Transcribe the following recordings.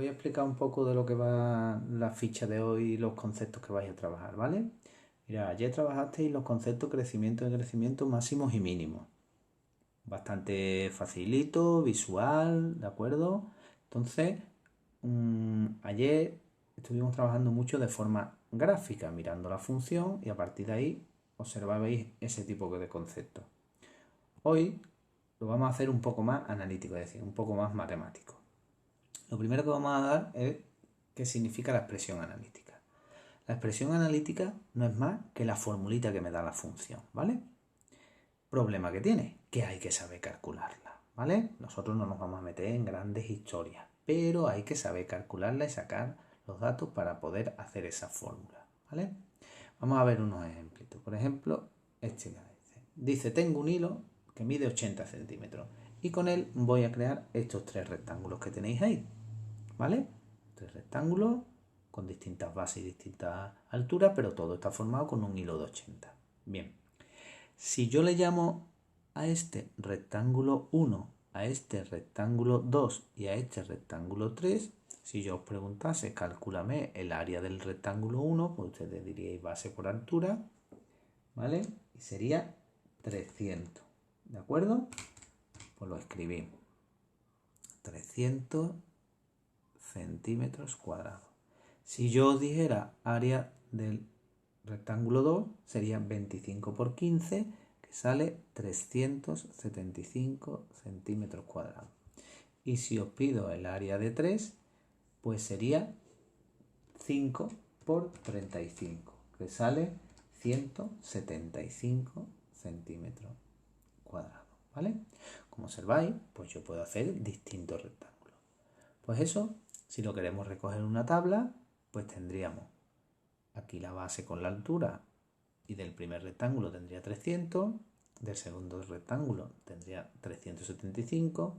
a explicar un poco de lo que va la ficha de hoy y los conceptos que vais a trabajar, ¿vale? Mira, ayer trabajasteis los conceptos crecimiento y crecimiento máximos y mínimos. Bastante facilito, visual, ¿de acuerdo? Entonces, ayer estuvimos trabajando mucho de forma gráfica, mirando la función y a partir de ahí observabais ese tipo de conceptos. Hoy lo vamos a hacer un poco más analítico, es decir, un poco más matemático. Lo primero que vamos a dar es qué significa la expresión analítica. La expresión analítica no es más que la formulita que me da la función, ¿vale? Problema que tiene, que hay que saber calcularla, ¿vale? Nosotros no nos vamos a meter en grandes historias, pero hay que saber calcularla y sacar los datos para poder hacer esa fórmula, ¿vale? Vamos a ver unos ejemplos. Por ejemplo, este dice, tengo un hilo que mide 80 centímetros y con él voy a crear estos tres rectángulos que tenéis ahí, ¿vale? Tres rectángulos con distintas bases y distintas alturas, pero todo está formado con un hilo de 80. Bien, si yo le llamo a este rectángulo 1, a este rectángulo 2 y a este rectángulo 3, si yo os preguntase, cálculame el área del rectángulo 1, pues ustedes diríais base por altura, ¿vale? Y sería 300, ¿de acuerdo? Pues lo escribimos. 300 centímetros cuadrados. Si yo os dijera área del rectángulo 2, sería 25 por 15, que sale 375 centímetros cuadrados. Y si os pido el área de 3, pues sería 5 por 35, que sale 175 centímetros cuadrados, ¿vale? Como observáis, pues yo puedo hacer distintos rectángulos. Pues eso, si lo queremos recoger en una tabla, pues tendríamos aquí la base con la altura y del primer rectángulo tendría 300, del segundo rectángulo tendría 375,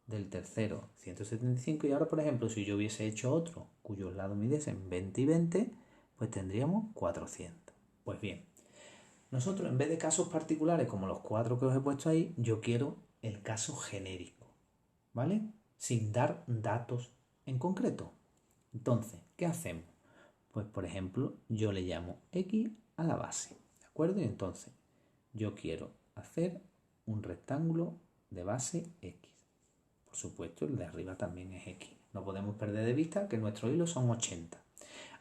del tercero 175 y ahora, por ejemplo, si yo hubiese hecho otro cuyos lados midiesen 20 y 20, pues tendríamos 400. Pues bien, nosotros en vez de casos particulares como los 4 que os he puesto ahí, yo quiero el caso genérico, ¿vale? Sin dar datos en concreto. Entonces, ¿qué hacemos? Pues por ejemplo, yo le llamo X a la base, ¿de acuerdo? Y entonces yo quiero hacer un rectángulo de base X. Por supuesto, el de arriba también es X. No podemos perder de vista que nuestros hilos son 80.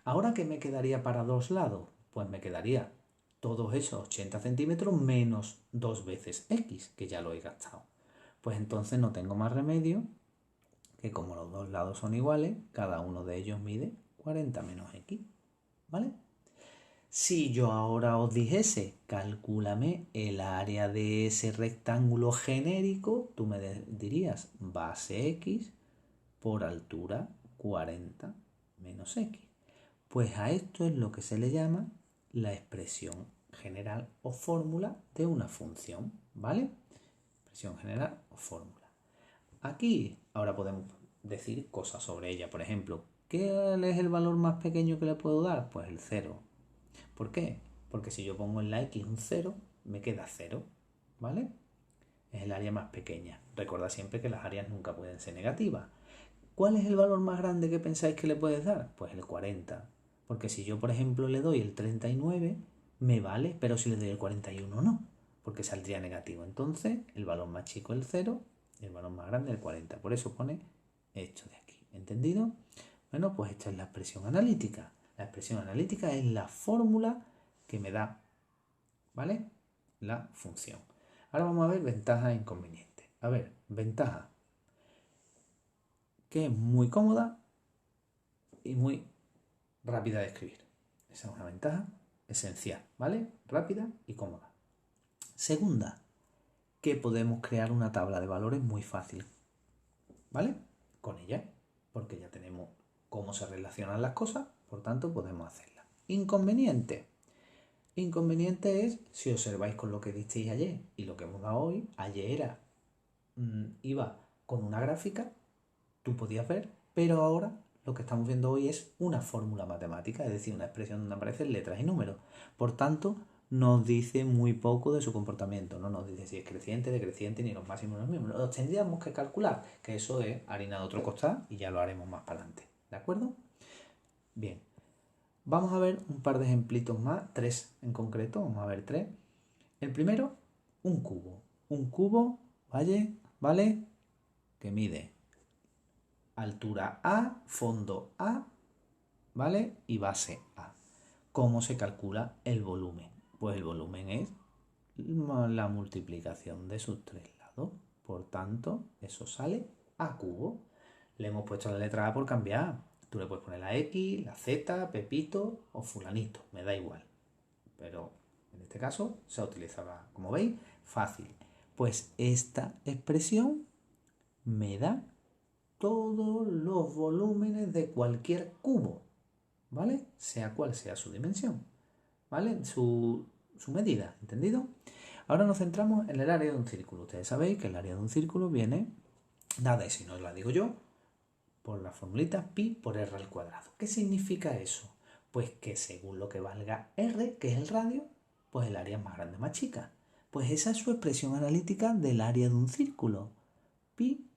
¿Ahora qué me quedaría para dos lados? Pues me quedaría todos esos 80 centímetros menos 2 veces X, que ya lo he gastado. Pues entonces no tengo más remedio que como los dos lados son iguales, cada uno de ellos mide 40 menos X, ¿vale? Si yo ahora os dijese, calcúlame el área de ese rectángulo genérico, tú me dirías base X por altura 40 menos X. Pues a esto es lo que se le llama la expresión general o fórmula de una función, ¿vale? Expresión general o fórmula. Aquí ahora podemos decir cosas sobre ella. Por ejemplo, ¿qué es el valor más pequeño que le puedo dar? Pues el 0. ¿Por qué? Porque si yo pongo en la X un 0, me queda 0, ¿vale? Es el área más pequeña. Recordad siempre que las áreas nunca pueden ser negativas. ¿Cuál es el valor más grande que pensáis que le puedes dar? Pues el 40. Porque si yo, por ejemplo, le doy el 39, me vale, pero si le doy el 41 no, porque saldría negativo. Entonces, el valor más chico es el 0 y el valor más grande es el 40. Por eso pone esto de aquí. ¿Entendido? Bueno, pues esta es la expresión analítica. La expresión analítica es la fórmula que me da, ¿vale? La función. Ahora vamos a ver ventajas e inconvenientes. A ver, ventaja, que es muy cómoda y muy rápida de escribir. Esa es una ventaja esencial, ¿vale? Rápida y cómoda. Segunda, que podemos crear una tabla de valores muy fácil, ¿vale? Con ella, porque ya tenemos cómo se relacionan las cosas, por tanto podemos hacerla. Inconveniente. Inconveniente es, si observáis con lo que disteis ayer y lo que hemos dado hoy, ayer iba con una gráfica, tú podías ver, pero ahora lo que estamos viendo hoy es una fórmula matemática, es decir, una expresión donde aparecen letras y números. Por tanto, nos dice muy poco de su comportamiento. No nos dice si es creciente, decreciente, ni los máximos ni los mínimos. Los tendríamos que calcular, que eso es harina de otro costal y ya lo haremos más para adelante. ¿De acuerdo? Bien. Vamos a ver un par de ejemplitos más, 3 en concreto. Vamos a ver 3. El primero, un cubo. Un cubo, ¿vale? Que mide altura A, fondo A, ¿vale? Y base A. ¿Cómo se calcula el volumen? Pues el volumen es la multiplicación de sus tres lados. Por tanto, eso sale A cubo. Le hemos puesto la letra A por cambiar. Tú le puedes poner la X, la Z, Pepito o Fulanito. Me da igual. Pero en este caso se utilizaba, como veis, fácil. Pues esta expresión me da todos los volúmenes de cualquier cubo, ¿vale? Sea cual sea su dimensión, ¿vale? Su medida, ¿entendido? Ahora nos centramos en el área de un círculo. Ustedes sabéis que el área de un círculo viene, nada, y si no la digo yo, por la formulita pi por r al cuadrado. ¿Qué significa eso? Pues que según lo que valga r, que es el radio, pues el área es más grande o más chica. Pues esa es su expresión analítica del área de un círculo. Pi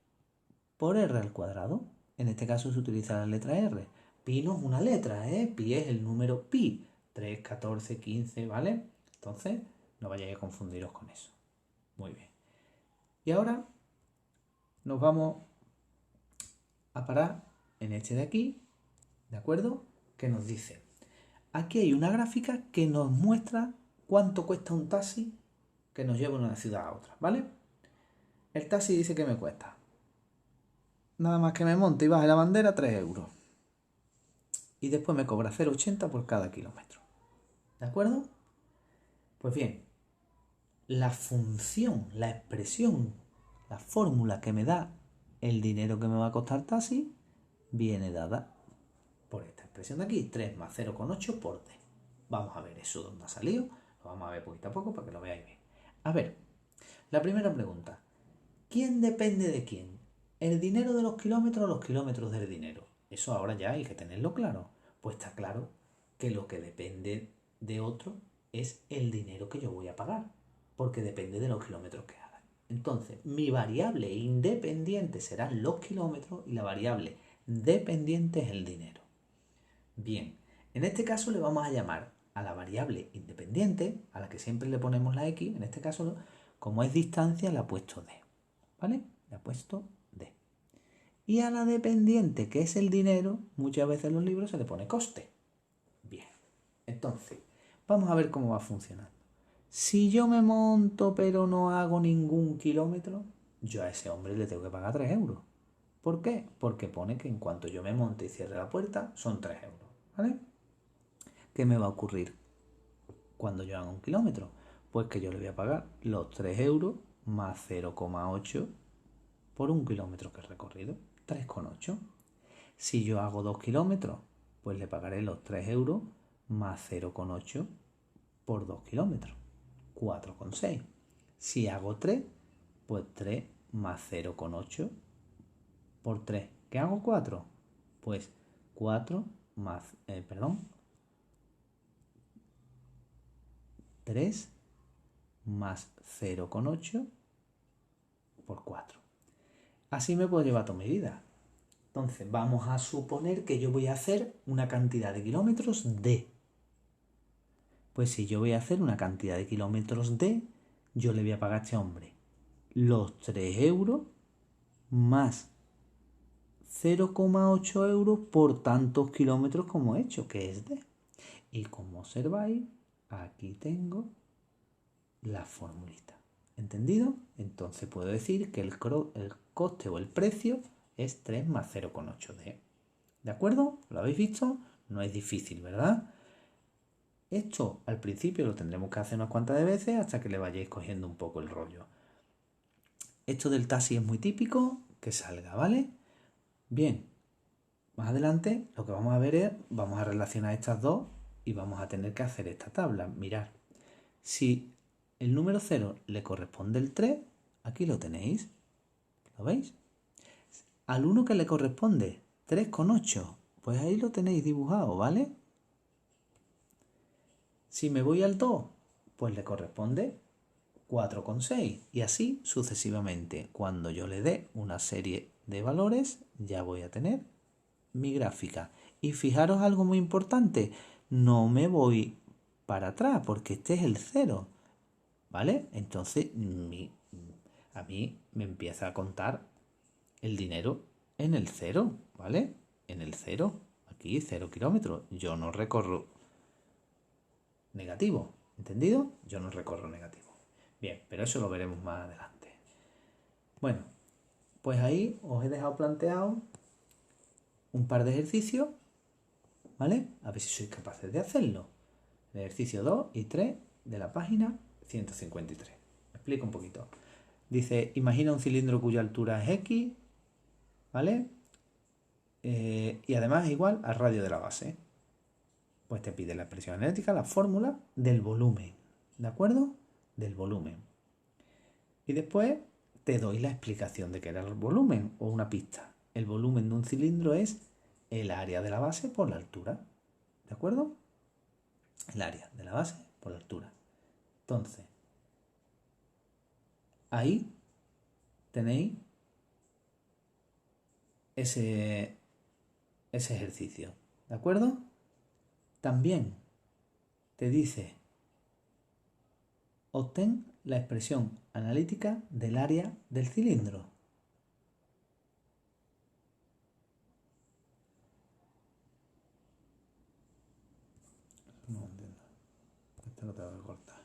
por r al cuadrado. En este caso se utiliza la letra r. Pi no es una letra, ¿eh? Pi es el número pi. 3, 14, 15, ¿vale? Entonces, no vayáis a confundiros con eso. Muy bien. Y ahora nos vamos a parar en este de aquí, ¿de acuerdo? Que nos dice, aquí hay una gráfica que nos muestra cuánto cuesta un taxi que nos lleva de una ciudad a otra, ¿vale? El taxi dice que me cuesta, nada más que me monte y baje la bandera, 3 euros. Y después me cobra 0,80 por cada kilómetro. ¿De acuerdo? Pues bien, la función, la expresión, la fórmula que me da el dinero que me va a costar taxi viene dada por esta expresión de aquí, 3 más 0,8 por D. Vamos a ver eso dónde ha salido, lo vamos a ver poquito a poco para que lo veáis bien. A ver, la primera pregunta, ¿quién depende de quién? ¿El dinero de los kilómetros o los kilómetros del dinero? Eso ahora ya hay que tenerlo claro. Pues está claro que lo que depende de otro es el dinero que yo voy a pagar, porque depende de los kilómetros que haga. Entonces, mi variable independiente serán los kilómetros y la variable dependiente es el dinero. Bien, en este caso le vamos a llamar a la variable independiente, a la que siempre le ponemos la X, en este caso, como es distancia, le he puesto D, ¿vale? Le he puesto D. Y a la dependiente, que es el dinero, muchas veces en los libros se le pone coste. Bien, entonces, vamos a ver cómo va funcionando. Si yo me monto pero no hago ningún kilómetro, yo a ese hombre le tengo que pagar 3 euros. ¿Por qué? Porque pone que en cuanto yo me monte y cierre la puerta, son 3 euros. ¿Vale? ¿Qué me va a ocurrir cuando yo haga un kilómetro? Pues que yo le voy a pagar los 3 euros más 0,8 por un kilómetro que he recorrido. 3,8. Si yo hago 2 kilómetros, pues le pagaré los 3 euros más 0,8 por 2 kilómetros. 4,6. Si hago 3, pues 3 más 0,8 por 3. ¿Qué hago 4? Pues 4 más, 3 más 0,8 por 4. Así me puedo llevar toda mi vida. Entonces vamos a suponer que yo voy a hacer una cantidad de kilómetros D. Pues si yo voy a hacer una cantidad de kilómetros D, yo le voy a pagar a este hombre los 3 euros más 0,8 euros por tantos kilómetros como he hecho, que es D. Y como observáis, aquí tengo la formulita. ¿Entendido? Entonces puedo decir que el coste o el precio es 3 más 0,8D. ¿De acuerdo? ¿Lo habéis visto? No es difícil, ¿verdad? Esto al principio lo tendremos que hacer unas cuantas de veces hasta que le vayáis cogiendo un poco el rollo. Esto del taxi es muy típico, que salga, ¿vale? Bien, más adelante lo que vamos a ver es, vamos a relacionar estas dos y vamos a tener que hacer esta tabla. Mirad, si el número 0 le corresponde el 3, aquí lo tenéis, ¿lo veis? Al 1 que le corresponde 3,8, pues ahí lo tenéis dibujado, ¿vale? Si me voy al 2, pues le corresponde 4,6 y así sucesivamente. Cuando yo le dé una serie de valores ya voy a tener mi gráfica. Y fijaros algo muy importante, no me voy para atrás porque este es el 0, ¿vale? Entonces a mí me empieza a contar el dinero en el 0, ¿vale? En el 0, aquí 0 kilómetros. Yo no recorro negativo, ¿entendido? Yo no recorro negativo. Bien, pero eso lo veremos más adelante. Bueno, pues ahí os he dejado planteado un par de ejercicios, ¿vale? A ver si sois capaces de hacerlo. El ejercicio 2 y 3 de la página 153. Explico un poquito. Dice, imagina un cilindro cuya altura es X, ¿vale? Y además es igual al radio de la base. Pues te pide la expresión analítica, la fórmula del volumen, ¿de acuerdo? Del volumen. Y después te doy la explicación de qué era el volumen o una pista. El volumen de un cilindro es el área de la base por la altura, ¿de acuerdo? El área de la base por la altura. Entonces, ahí tenéis ese ejercicio, ¿de acuerdo? También te dice, obtén la expresión analítica del área del cilindro. No entiendo. Esto lo tengo que cortar.